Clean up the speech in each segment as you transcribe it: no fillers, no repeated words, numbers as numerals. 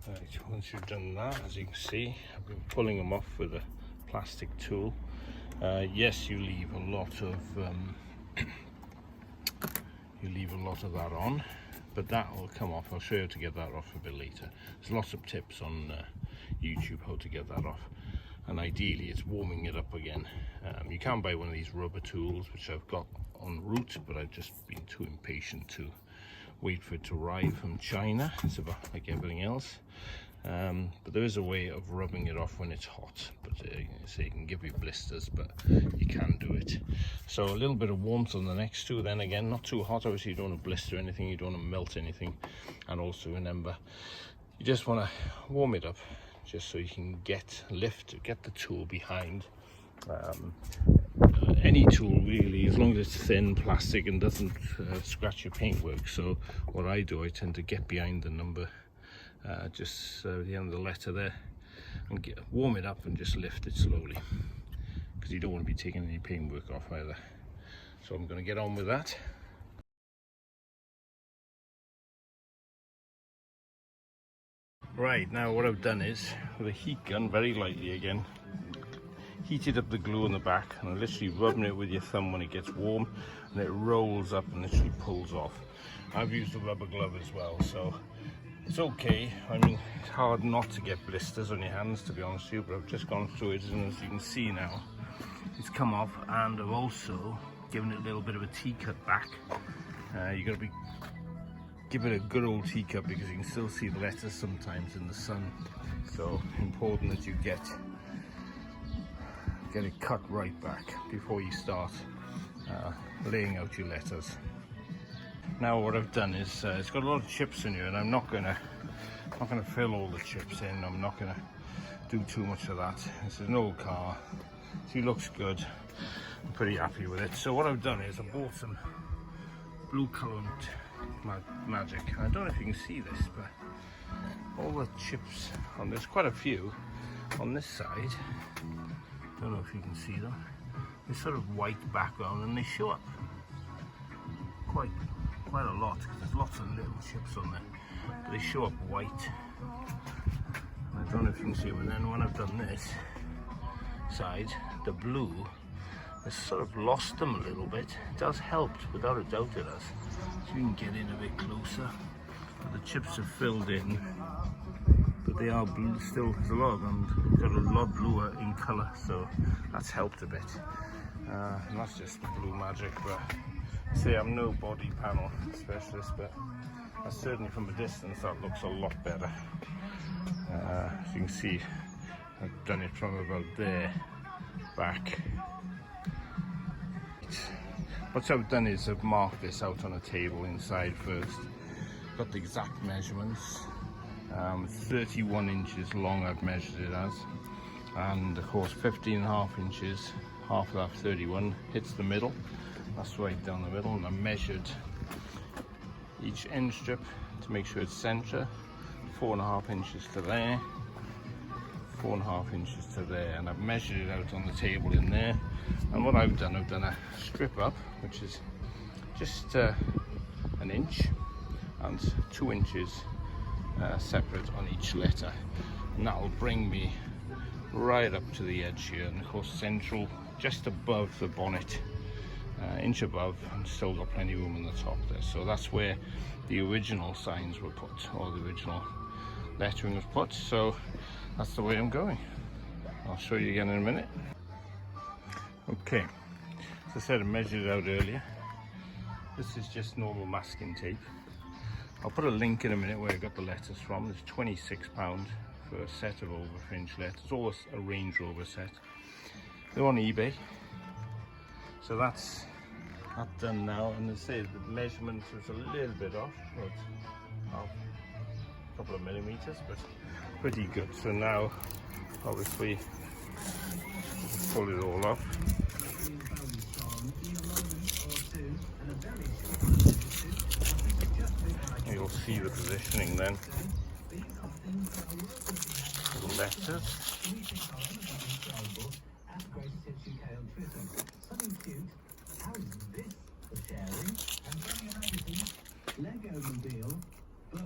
Right, once you've done that, as you can see, I've been pulling them off with a plastic tool. Yes, you leave a lot of that on, but that will come off. I'll show you how to get that off a bit later. There's lots of tips on YouTube how to get that off, and ideally it's warming it up again. You can buy one of these rubber tools, which I've got en route, but I've just been too impatient to wait for it to arrive from China. It's about like everything else. But there is a way of rubbing it off when it's hot, but so you can give you blisters, but you can do it. So a little bit of warmth on the next two, then again, not too hot. Obviously you don't want to blister anything, you don't want to melt anything. And also remember, you just want to warm it up just so you can get the tool behind. Any tool really, as long as it's thin plastic and doesn't scratch your paintwork. So what I do, I tend to get behind the number, just the end of the letter there, and warm it up and just lift it slowly, because you don't want to be taking any paintwork off either. So I'm going to get on with that. Right, now what I've done is, with a heat gun, very lightly again, heated up the glue on the back, and I'm literally rubbing it with your thumb when it gets warm, and it rolls up and literally pulls off. I've used a rubber glove as well, so it's okay. I mean, it's hard not to get blisters on your hands, to be honest with you, but I've just gone through it, and as you can see now, it's come off, and I've also given it a little bit of a T-cut back. You've got to give it a good old T-cut, because you can still see the letters sometimes in the sun. So important that you get it cut right back before you start laying out your letters. Now what I've done is, it's got a lot of chips in here, and I'm not gonna fill all the chips in. I'm not gonna do too much of that. This is an old car. She looks good. I'm pretty happy with it. So what I've done is I bought some blue colourant magic. I don't know if you can see this, but all the chips on there's quite a few on this side. Don't know if you can see them. They're sort of white background, and they show up quite a lot, because there's lots of little chips on there, but they show up white. I don't know if you can see them. And then when I've done this side, the blue, I sort of lost them a little bit. It does help, without a doubt it does. So you can get in a bit closer. But the chips are filled in, but they are blue still. There's a lot of them, got a lot bluer in colour, so that's helped a bit. And that's just the blue magic. But see, I'm no body panel specialist, but certainly from a distance that looks a lot better. As you can see, I've done it from about there back. What I've done is I've marked this out on a table inside first. Got the exact measurements. 31 inches long I've measured it as, and of course 15.5 inches, half of that 31 hits the middle. That's right down the middle, and I measured each end strip to make sure it's centre. 4.5 inches to there, 4.5 inches to there, and I've measured it out on the table in there. And what I've done a strip up, which is just an inch and 2 inches separate on each letter, and that will bring me right up to the edge here, and of course central, just above the bonnet, inch above, and still got plenty of room on the top there. So that's where the original signs were put, or the original lettering was put. So that's the way I'm going. I'll show you again in a minute. Okay, as I said, I measured it out earlier. This is just normal masking tape. I'll put a link in a minute where I got the letters from. It's £26 for a set of over-fringe letters, or a Range Rover set. They're on eBay. So that's done now, and as I say, the measurement was a little bit off, but a couple of millimeters, but pretty good. So now, obviously, pull it all off. You'll see the positioning then. The letters.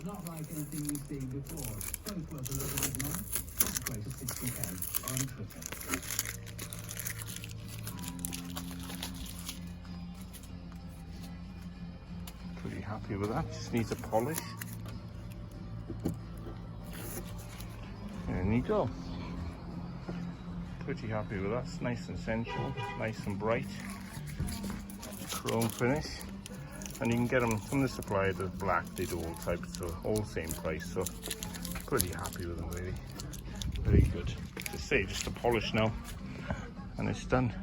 not like anything you've seen before. Both worth a little bit more. Top quote of 60k on Twitter. Pretty happy with that, just needs a polish. There you go. Pretty happy with that, it's nice and sensual, nice and bright. Chrome finish. And you can get them from the supplier, they're black, they do all types, so all the same price, so pretty happy with them really. Very good. Just a polish now, and it's done.